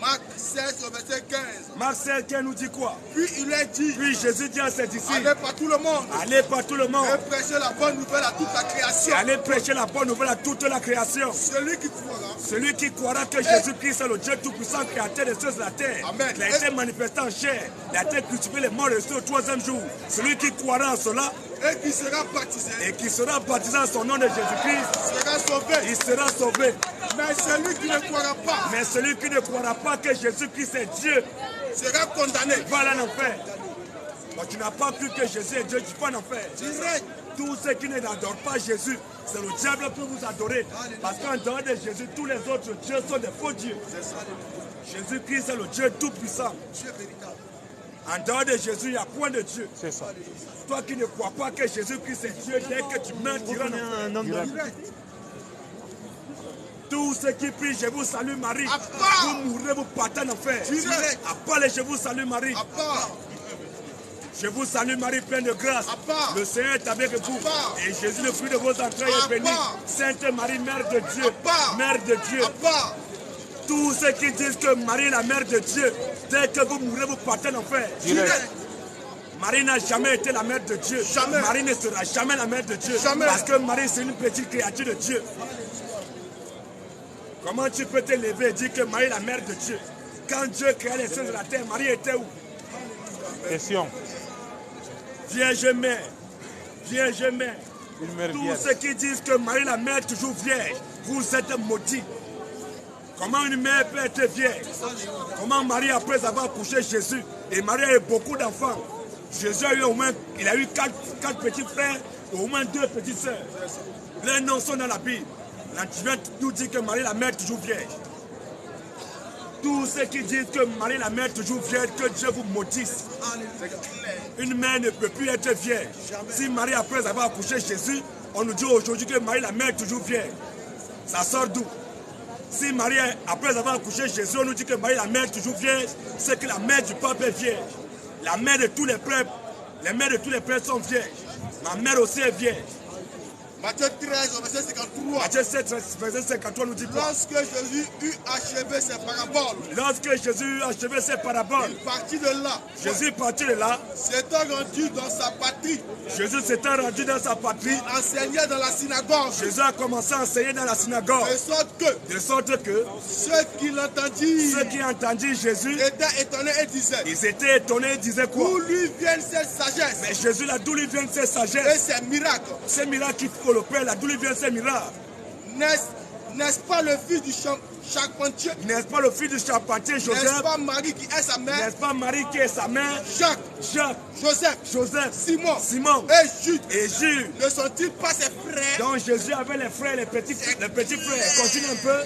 Marc 16, verset 15. Marc 16, qui nous dit quoi? Puis il a dit, Puis Jésus dit à ses disciples, allez par tout le monde allez par tout le monde. et prêchez la bonne nouvelle à toute la création. Allez prêcher la bonne nouvelle à toute la création. Celui qui croira que Jésus-Christ est le Dieu Tout-Puissant, créateur des cieux et de la terre. Amen. Il a été manifesté en chair. Il a été crucifié, les morts restés au troisième jour. Celui qui croira en cela et qui sera baptisé en son nom de Jésus-Christ sera sauvé. Il sera sauvé. Mais celui qui ne croira pas, Mais celui qui ne croira pas que Jésus-Christ est Dieu sera condamné. va aller en enfer. Donc tu n'as pas cru que Jésus est Dieu, tu vas en enfer. Direct. Tous ceux qui n'adorent pas Jésus, c'est le diable qui peut vous adorer. Parce qu'en dehors de Jésus, tous les autres dieux sont des faux dieux. Jésus-Christ est le Dieu tout-puissant. En dehors de Jésus, il n'y a point de Dieu. C'est ça. Toi qui ne crois pas que Jésus-Christ est Dieu, dès que tu meurs, tu iras en enfer. Tous ceux qui prient, je vous salue Marie. Vous mourrez, vous partez en enfer. À part les je vous salue Marie. Je vous salue Marie, pleine de grâce. Le Seigneur est avec vous. Et Jésus, le fruit de vos entrailles, est béni. Sainte Marie, Mère de Dieu. Mère de Dieu. Tous ceux qui disent que Marie est la Mère de Dieu, dès que vous mourrez, vous partez en enfer. Marie n'a jamais été la Mère de Dieu. Jamais. Marie ne sera jamais la Mère de Dieu. Jamais. Parce que Marie, c'est une petite créature de Dieu. Comment tu peux te lever et dire que Marie est la Mère de Dieu? Quand Dieu créa les cieux et la terre, Marie était où? Question. Vierge mère. Vierge mère. Une mère Tous vierge. ceux qui disent que Marie la mère est toujours vierge, vous êtes maudits. Comment une mère peut être vierge? Comment Marie, après avoir accouché Jésus, et Marie a eu beaucoup d'enfants, Jésus a eu au moins, il a eu quatre petits frères et au moins 2 petites sœurs. Leurs noms sont dans la Bible. Là, tu viens nous dire que Marie la mère est toujours vierge. Tous ceux qui disent que Marie la mère est toujours vierge, que Dieu vous maudisse. Une mère ne peut plus être vierge. Si Marie, après avoir accouché Jésus, on nous dit aujourd'hui que Marie la mère est toujours vierge. Ça sort d'où? Si Marie, après avoir accouché Jésus, on nous dit que Marie la mère est toujours vierge, c'est que la mère du pape est vierge. La mère de tous les prêtres, les mères de tous les prêtres sont vierges. Ma mère aussi est vierge. Matthieu 13, verset 53. Matthieu 7, verset 53 nous dit quoi? Lorsque Jésus eut achevé ses paraboles, Lorsque Jésus eut achevé ses paraboles, il partit de là, Jésus est parti de là. s'étant rendu dans sa patrie, Jésus s'était rendu dans sa patrie. enseignait dans la synagogue, Jésus a commencé à enseigner dans la synagogue. de De sorte que ceux qui l'entendirent ceux qui entendirent Jésus, étaient étonnés et disaient, ils étaient étonnés et disaient quoi? d'où lui viennent cette sagesse Mais Jésus, là, d'où lui viennent ces et sagesses? ces miracles? Ces miracles qui font le Père, là, d'où lui viennent ces miracles? N'est-ce pas le fils du charpentier? N'est-ce pas le fils du charpentier N'est-ce Joseph? pas Marie qui est sa mère? N'est-ce pas Marie qui est sa mère? Jacques, Jacques, Joseph, Simon et Jude Jules. ne sont-ils pas ses frères? Donc Jésus avait les frères, les petits frères. Continue un peu.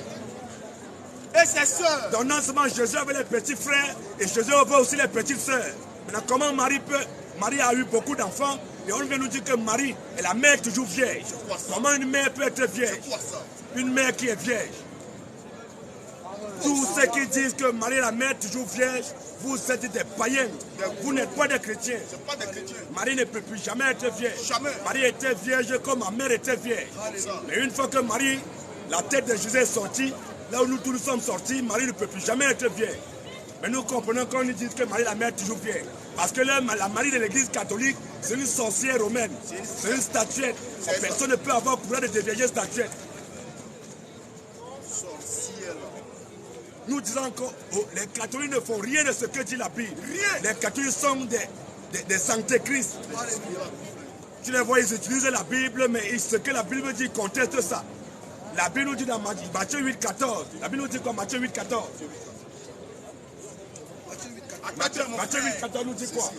et ses sœurs. Donc non seulement Jésus avait les petits frères, et Jésus avait aussi les petites sœurs. Maintenant, comment Marie a eu beaucoup d'enfants, et on vient nous dire que Marie est la mère toujours vierge. Comment une mère peut être vierge? Une mère qui est vierge. Tous ceux qui disent que Marie est la mère toujours vierge, vous êtes des païens. Vous n'êtes pas des chrétiens. Marie ne peut plus jamais être vierge. Marie était vierge comme ma mère était vierge. Mais une fois que Marie, la tête de Jésus est sortie, là où nous tous nous sommes sortis, Marie ne peut plus jamais être vierge. Mais nous comprenons quand on nous dit que Marie la mère est toujours vierge. Parce que là, la Marie de l'église catholique, c'est une sorcière romaine. C'est une statuette. Personne ne peut avoir courage de dévierger statuette. Nous disons que les catholiques ne font rien de ce que dit la Bible. Rien. Les catholiques sont des antéchrists. Tu les vois, ils utilisent la Bible, mais ce que la Bible dit conteste ça. La Bible nous dit dans Matthieu 8, 14. La Bible nous dit quoi? Matthieu 8, 14. Matthieu 8, 14 nous dit quoi?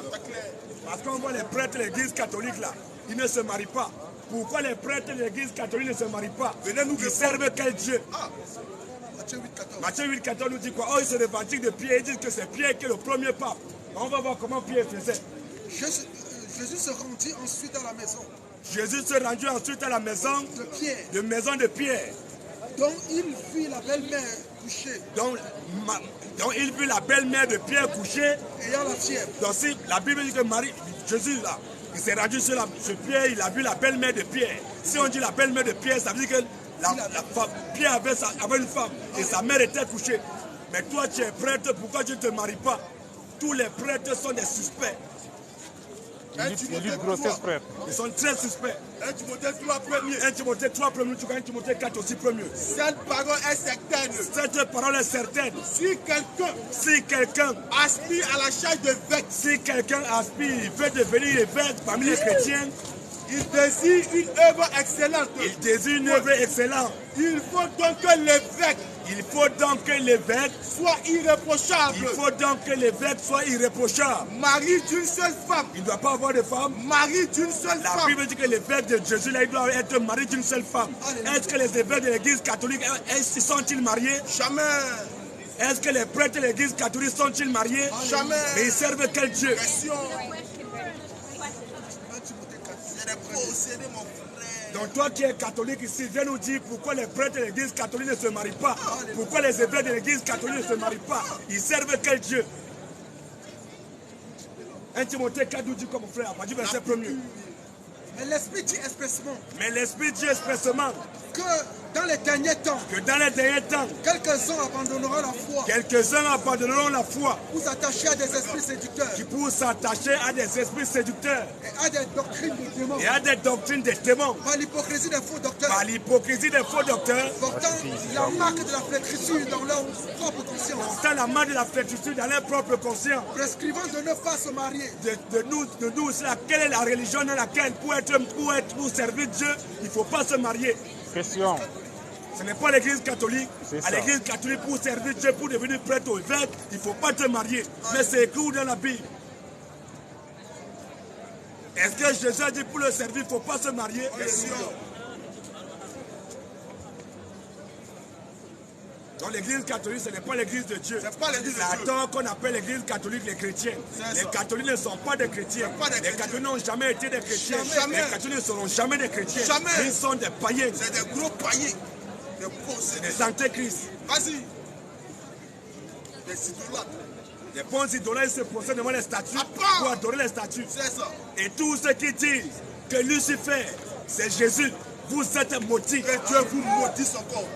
Parce qu'on voit les prêtres de l'église catholique là, ils ne se marient pas. Pourquoi les prêtres de l'église catholique ne se marient pas? Ils servent quel Dieu? Matthieu 8, 14 nous dit quoi? Oh, ils se revendiquent de Pierre, ils disent que c'est Pierre qui est le premier pape. On va voir comment Pierre faisait. Jésus se rendit ensuite à la maison. Jésus se rendit ensuite à la maison de Pierre. Donc il vit la belle-mère couchée. Donc il vit la belle-mère de Pierre couchée. Ayant la fièvre. Donc si la Bible dit que Jésus là, il s'est rendu sur Pierre, il a vu la belle-mère de Pierre. Si on dit la belle-mère de Pierre, ça veut dire que Pierre avait une femme et sa mère était couchée. Mais toi tu es prêtre, pourquoi tu ne te maries pas? Tous les prêtres sont des suspects. Ils sont très suspects. 1 Timothée 3 premier. 1 Timothée 3 premier, 1 Timothée 4 aussi premier. Cette parole est certaine. Cette parole est certaine. Si quelqu'un aspire à la charge d'évêque, si quelqu'un aspire, il veut devenir évêque parmi les chrétiens, il désire une œuvre excellente. Il désire une œuvre excellente. Il faut donc que l'évêque soit irréprochable. Il faut donc que l'évêque soit irréprochable. Mari d'une seule femme. Il ne doit pas avoir de femme. Mari d'une seule femme. La Bible dit que l'évêque de Jésus là, il doit être mari d'une seule femme. Est-ce que les évêques de l'église catholique sont-ils mariés? Jamais. Est-ce que les prêtres de l'église catholique sont-ils mariés? Jamais. Mais ils servent quel Dieu? Donc toi qui es catholique ici, viens nous dire pourquoi les prêtres de l'église catholique ne se marient pas. Pourquoi les évêques de l'église catholique ne se marient pas. Ils servent quel Dieu? 1 Timothée 4 nous dit comme frère, à partir du verset 1er. Mais l'Esprit dit expressément que dans les derniers temps, quelques-uns abandonneront la foi. Pour s'attacher à des esprits séducteurs. Et à des doctrines de démons. Par l'hypocrisie des faux docteurs. Portant la marque de la flétrissure dans leur propre conscience. Prescrivant de ne pas se marier. De nous, quelle est la religion dans laquelle pour servir Dieu, il ne faut pas se marier. Question. Ce n'est pas l'église catholique. À l'église catholique, pour servir Dieu, pour devenir prêtre ou évêque, il ne faut pas te marier. Mais c'est écrit dans la Bible. Est-ce que Jésus a dit pour le servir, il ne faut pas se marier? Donc l'église catholique, ce n'est pas l'église de Dieu. C'est à tort qu'on appelle l'église catholique les chrétiens. Les catholiques ne sont pas des chrétiens. Les catholiques n'ont jamais été des chrétiens. Les catholiques ne seront jamais des chrétiens. Ils sont des païens. C'est des gros païens. Des antéchrists. Vas-y. Des idolâtres. Des bons idolâtres se procèdent devant les statues pour adorer les statues. C'est ça. Et tous ceux qui disent que Lucifer, c'est Jésus, vous êtes maudits. Que Dieu vous maudisse encore.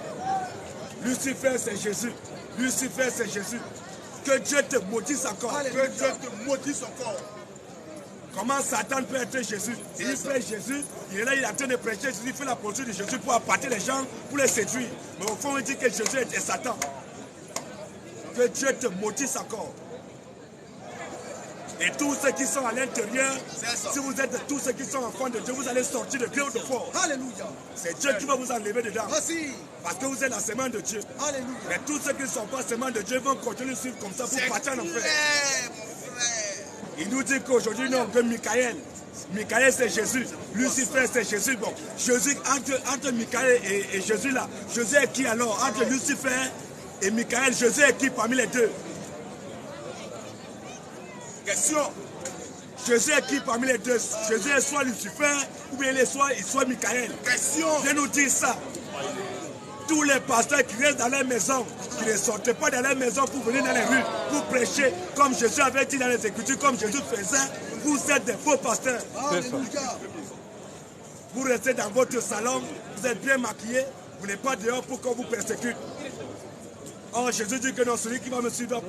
Lucifer, c'est Jésus. Lucifer, c'est Jésus. Que Dieu te maudisse encore. Que Dieu te maudisse encore. Comment Satan peut être Jésus? Il fait Jésus, il est là, il est en train de prêcher Jésus, il fait la posture de Jésus pour appâter les gens, pour les séduire. Mais au fond, il dit que Jésus est Satan. Que Dieu te maudisse encore. Et tous ceux qui sont à l'intérieur, si vous êtes tous ceux qui sont enfants de Dieu, vous allez sortir de gré ou de force. Alléluia. C'est Dieu qui va vous enlever dedans. Merci. Parce que vous êtes la semence de Dieu. Alléluia. Mais tous ceux qui ne sont pas semence de Dieu vont continuer de suivre comme ça pour partir en enfer. Il nous dit qu'aujourd'hui, nous avons Michael. Michael, c'est Jésus. Lucifer, c'est Jésus. Bon, Jésus, entre Michael et Jésus là, Jésus est qui alors? Entre Lucifer et Michael, Jésus est qui parmi les deux? Question. Jésus est qui parmi les deux? Jésus est soit Lucifer ou bien il est soit Michael. Question. Viens nous dire ça. Tous les pasteurs qui restent dans les maisons, qui ne sortent pas dans les maisons pour venir dans les rues, pour prêcher, comme Jésus avait dit dans les Écritures, comme Jésus faisait, vous êtes des faux pasteurs. Vous restez dans votre salon, vous êtes bien maquillés, vous n'êtes pas dehors pour qu'on vous persécute. Oh, Jésus dit que non, celui qui va me suivre,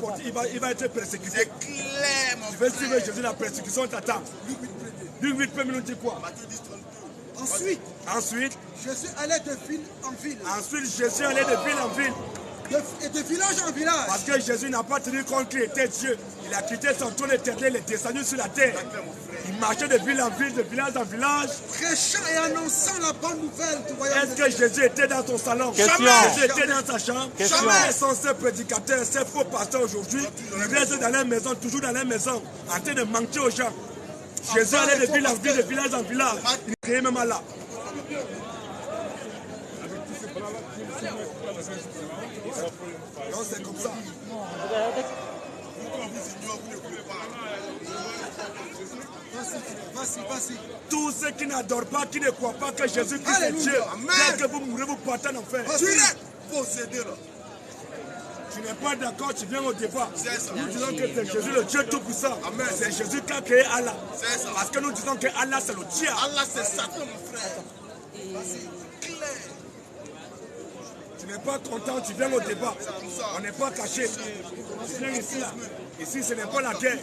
il va être persécuté. C'est clair, mon Tu veux frère. suivre Jésus, la persécution t'attend. Luc 8 peut nous dire quoi? Ensuite, Jésus allait de ville en ville. Ensuite, Jésus allait de ville en ville. Et de village en village. Parce que Jésus n'a pas tenu compte qu'il était Dieu. Il a quitté son trône éternel, il est descendu sur la terre. Il marchait de ville en ville, de village en village. Prêchant et annonçant la bonne nouvelle du royaume. Est-ce que Jésus était dans son salon? Question. Jamais. Jésus était dans sa chambre. Question. Jamais. Ils sont ces prédicateurs, ces faux pasteurs aujourd'hui. Ils restent dans leur maison, toujours dans leur maison, en train de mentir aux gens. Jésus allait de ville en ville, de village en village. Il criait même là. Non, c'est comme ça. Vas-y. Tous ceux qui n'adorent pas, qui ne croient pas que Jésus-Christ est Dieu, dès que vous mourrez, vous partez en enfer. Tu es possédé là. Tu n'es pas d'accord, tu viens au départ. C'est ça. Nous disons que c'est Jésus le Dieu Tout-Puissant. C'est Jésus qui a créé Allah. C'est ça. Parce que nous disons que Allah c'est le diable. Allah c'est Satan, mon frère. C'est clair. Tu n'es pas content, tu viens au débat. On n'est pas caché. Tu viens ici là. Ici ce n'est pas la guerre.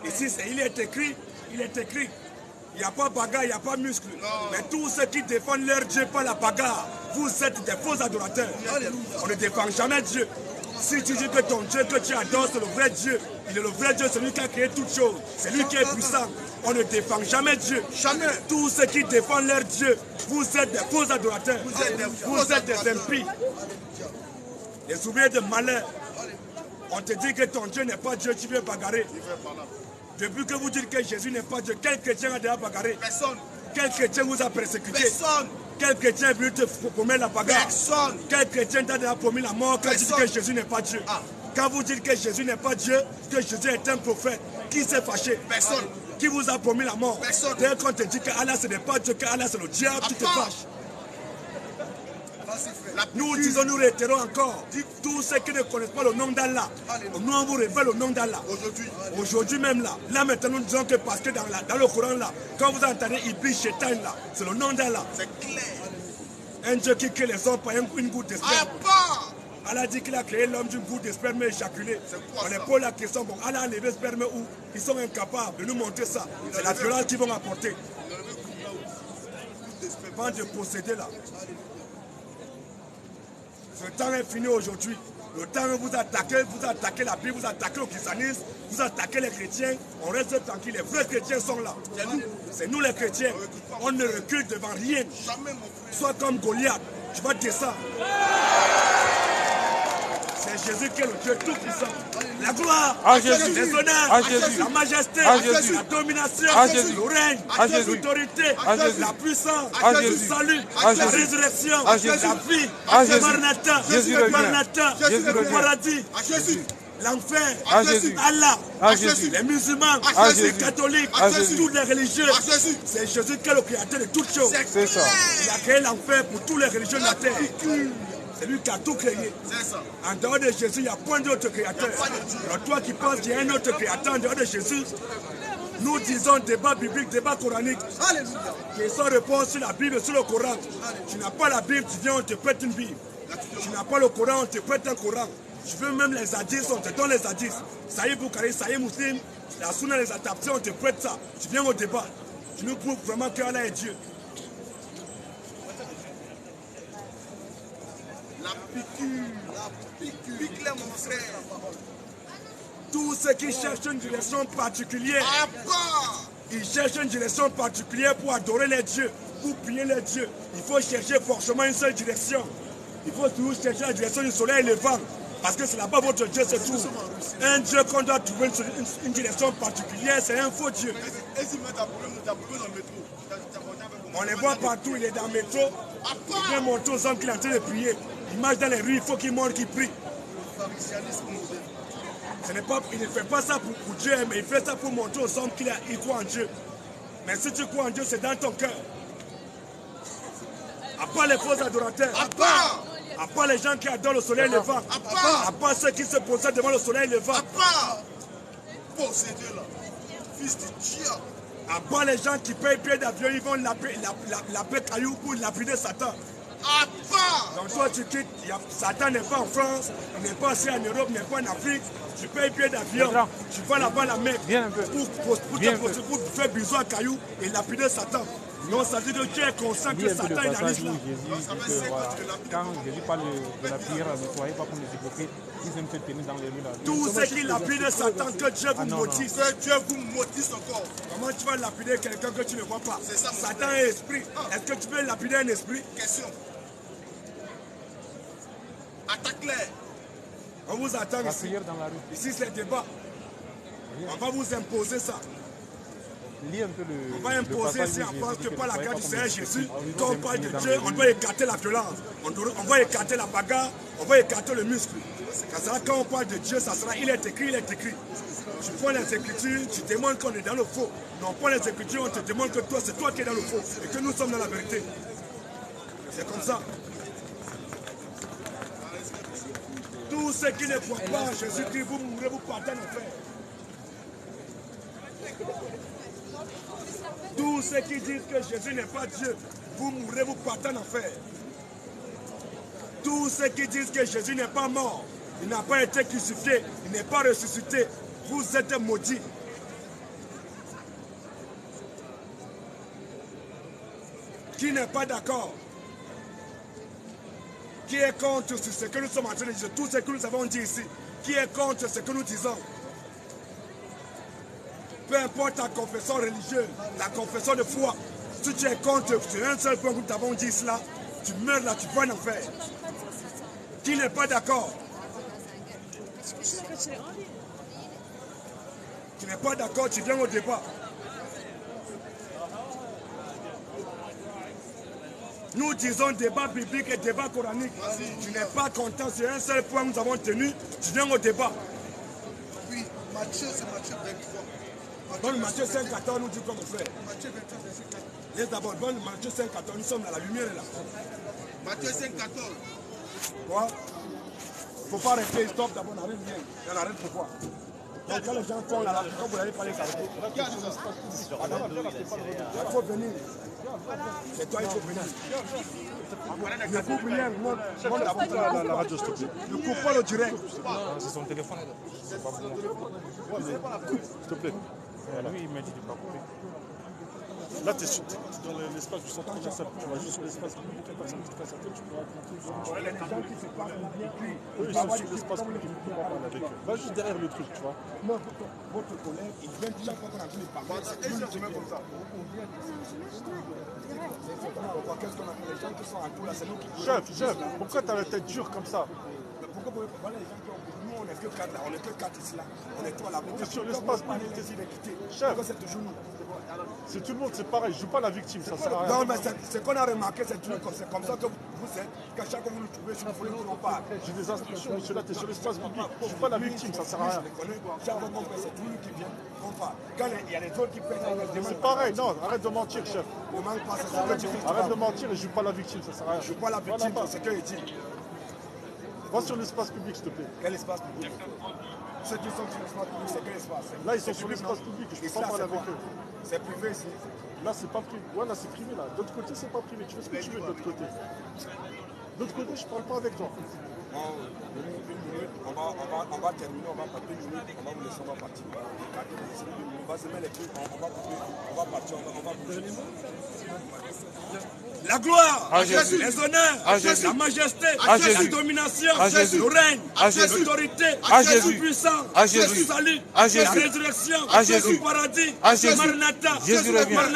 Ici il est écrit. Il n'y a pas bagarre, il n'y a pas muscle. Mais tous ceux qui défendent leur Dieu par la bagarre, vous êtes des faux adorateurs. On ne défend jamais Dieu. Si tu dis que ton Dieu que tu adores, c'est le vrai Dieu, il est le vrai Dieu, c'est lui qui a créé toutes choses, c'est lui qui est puissant. On ne défend jamais Dieu. Jamais. Tous ceux qui défendent leur Dieu, vous êtes des faux adorateurs. Vous êtes des impies. Les ouvriers de malheur. On te dit que ton Dieu n'est pas Dieu, tu viens bagarrer. Depuis que vous dites que Jésus n'est pas Dieu, quel chrétien a déjà bagarré? Personne. Quel chrétien vous a persécuté? Personne. Quel chrétien est venu te promettre la bagarre? Personne. Quel chrétien t'a déjà promis la mort quand tu dis que Jésus n'est pas Dieu? Quand vous dites que Jésus n'est pas Dieu, que Jésus est un prophète, qui s'est fâché? Personne. Qui vous a promis la mort? Personne. Dès qu'on te dit que Allah ce n'est pas Dieu, que Allah c'est le diable, tu te fâches. Nous disons, nous réitérons encore, tous ceux qui ne connaissent pas le nom d'Allah, nous on vous révèle le nom d'Allah. Aujourd'hui même là, maintenant nous disons que parce que dans le Coran là, quand vous entendez Iblis, Shaitan là, c'est le nom d'Allah. C'est clair. Un Dieu qui crée les hommes par une goutte de sperme. Allah dit qu'il a créé l'homme d'une goutte de sperme éjaculée. On est pour la question, bon, Allah a levé le sperme où ils sont incapables de nous montrer ça. C'est la violence qu'ils vont apporter. Pas de posséder là. Le temps est fini aujourd'hui. Le temps où vous attaquez la Bible, vous attaquez le christianisme, vous attaquez les chrétiens. On reste tranquille. Les vrais chrétiens sont là. C'est nous les chrétiens. On ne recule devant rien. Sois comme Goliath. Tu vas descendre. C'est Jésus qui est le Dieu tout-puissant. La gloire, les honneurs, la majesté, la domination, le règne, l'autorité, la puissance, le salut, la résurrection, la vie, le Maranatha, le paradis, l'enfer, Allah, les musulmans, les catholiques, toutes les religieux. C'est Jésus qui est le créateur de toutes choses. C'est ça. Il a créé l'enfer pour toutes les religions de la terre. C'est lui qui a tout créé. En dehors de Jésus, il n'y a point d'autre créateur. Alors toi qui penses qu'il y a un autre créateur en dehors de Jésus, nous disons débat biblique, débat coranique. Qui sont réponse sur la Bible, sur le Coran. Tu n'as pas la Bible, tu viens, on te prête une Bible. Tu n'as pas le Coran, on te prête un Coran. Tu veux même les hadiths, on te donne les hadiths. Saïd Boukhari, Saïd Muslim, la Sunna, les adaptations, on te prête ça. Tu viens au débat. Tu nous prouves vraiment qu'Allah est Dieu. La piqûre, pique-les mon frère. Tous ceux qui cherchent une direction particulière, ils cherchent une direction particulière pour adorer les dieux, pour prier les dieux. Il faut chercher forcément une seule direction. Il faut toujours chercher la direction du soleil levant, parce que c'est là-bas votre Dieu se trouve. Un Dieu qu'on doit trouver une direction particulière, c'est un faux Dieu. On les voit partout, il est dans le métro. Il vient montrer aux hommes qu'il est en train de prier. Il marche dans les rues, il faut qu'il montre qu'il prie. Il ne fait pas ça pour Dieu, mais il fait ça pour montrer aux hommes qu'il croit en Dieu. Mais si tu crois en Dieu, c'est dans ton cœur. À part les faux adorateurs, à part les gens qui adorent le soleil levant, à part ceux qui se possèdent devant le soleil levant, à part posséder là, fils de Dieu. À part les gens qui payent pied d'avion, ils vont laper caillou pour lapider Satan. À part. Donc toi tu quittes, Satan n'est pas en France, n'est pas aussi en Europe, n'est pas en Afrique. Tu payes pied d'avion, tu vas là-bas à la Mecque pour faire bisous à caillou et lapider Satan. Non, ça veut dire que tu es conscient que Satan est dans l'islam. Quand Jésus parle de la prière, ne soyez pas comme les hypocrites, ils aiment se tenir dans les rues là. Tous ceux qui lapident Satan, que Dieu vous maudisse. Que Dieu vous maudisse encore. Comment tu vas lapider quelqu'un que tu ne vois pas? Satan est esprit. Est-ce que tu peux lapider un esprit? Question. Attaque-les. On vous attend ici. Ici c'est le débat. On va vous imposer ça. On va imposer ici en France que par la grâce du Seigneur Jésus, quand on parle de Dieu, on doit écarter la violence, on va écarter la bagarre, on va écarter le muscle. Quand on parle de Dieu, ça sera, il est écrit, il est écrit. Tu prends les Écritures, tu demandes qu'on est dans le faux. Mais on prend les Écritures, on te demande que toi, c'est toi qui es dans le faux et que nous sommes dans la vérité. C'est comme ça. Tous ceux qui ne croient pas en Jésus-Christ, vous mourrez, vous partez en enfer. Tous ceux qui disent que Jésus n'est pas Dieu, vous mourrez, vous partez en enfer. Tous ceux qui disent que Jésus n'est pas mort, il n'a pas été crucifié, il n'est pas ressuscité, vous êtes maudits. Qui n'est pas d'accord? Qui est contre ce que nous sommes en train de dire? Tout ce que nous avons dit ici. Qui est contre ce que nous disons? Peu importe ta confession religieuse, la confession de foi, si tu es contre, c'est un seul point que nous t'avons dit cela, tu meurs là, tu vas en enfer. Qui n'est pas d'accord? Tu n'es pas d'accord, tu viens au débat. Nous disons débat biblique et débat coranique. Tu n'es pas content, c'est un seul point que nous avons tenu, tu viens au débat. Oui, Matthieu, c'est Matthieu 23. Bonne Matthieu 5,14 nous dit comme frère. Matthieu 23, verset 4. Laisse d'abord, bonne Matthieu 5,14, nous sommes dans la lumière là. Matthieu 5,14. Quoi? Il ne faut pas rester, stop d'abord, on arrive bien. On arrive pourquoi? Donc quand les gens font là, quand vous n'allez pas les arrêter, il faut venir. C'est toi, il faut venir. Ne coupe rien, monte d'abord la radio, s'il te plaît. Ne coupe pas le direct. C'est son téléphone. C'est pas bon. S'il te plaît. Lui, il m'a dit de ne pas couper. Là, tu es dans l'espace du centre commercial. Tu vas juste sur l'espace public. Il y a personne qui te casse la tête. Tu pourras tranquille. Les gens qui se parlent bien. Eux, ils sont sur l'espace public. Tu ne pourras parler avec eux. Va juste derrière le truc, tu vois. Non, votre collègue, il vient chaque fois qu'on a tous les parler. C'est comme ça. Qu'est-ce qu'on a fait? Les gens qui sont en tout là, c'est nous qui. Chef, pourquoi tu as la tête dure comme ça? Pourquoi vous voyez les gens qui ont. Nous, on n'est que 4 là, on n'est que 4 ici là. On est 3 là. On est sur l'espace public. Chef, c'est toujours nous. C'est tout le monde, c'est pareil. Je joue pas la victime, ça sert à rien. Non, mais ce qu'on a remarqué, c'est comme ça que vous êtes. Qu'à chaque fois que vous nous trouvez, si vous voulez qu'on en parle. J'ai des instructions, monsieur là, tu es sur l'espace public. Je suis pas la victime, ça sert à rien. Chaque fois qu'on fait, c'est tout lui qui vient. On parle. Quand il y a les autres qui payent, c'est pareil, non, arrête de mentir, chef. Arrête de mentir et je joue pas la victime, ça sert à rien. Je joue pas la victime, c'est ce qu'il dit. Va sur l'espace public, s'il te plaît. Quel espace public? Ceux qui sont sur l'espace public, c'est quel espace? Là, ils sont sur l'espace public, je peux pas parler avec eux. C'est privé ici. Là, c'est pas privé. Ouais, là, c'est privé, là. D'autre côté, c'est pas privé. Tu fais ce que tu veux de l'autre côté. De l'autre côté, je parle pas avec toi. Bon, une minute, on va terminer, on va partir une minute, on va vous laisser, on va partir. On va se mettre les trucs, on va couper, on va partir, on va bouger. La gloire, à Jésus. Les honneurs, à Jésus. la majesté, à Jésus. la domination, à Jésus. le règne, à Jésus. l'autorité, à Jésus. la puissance, à Jésus. le salut, à Jésus. la résurrection, à Jésus. le paradis, à Jésus. Maranatha, Jésus revient.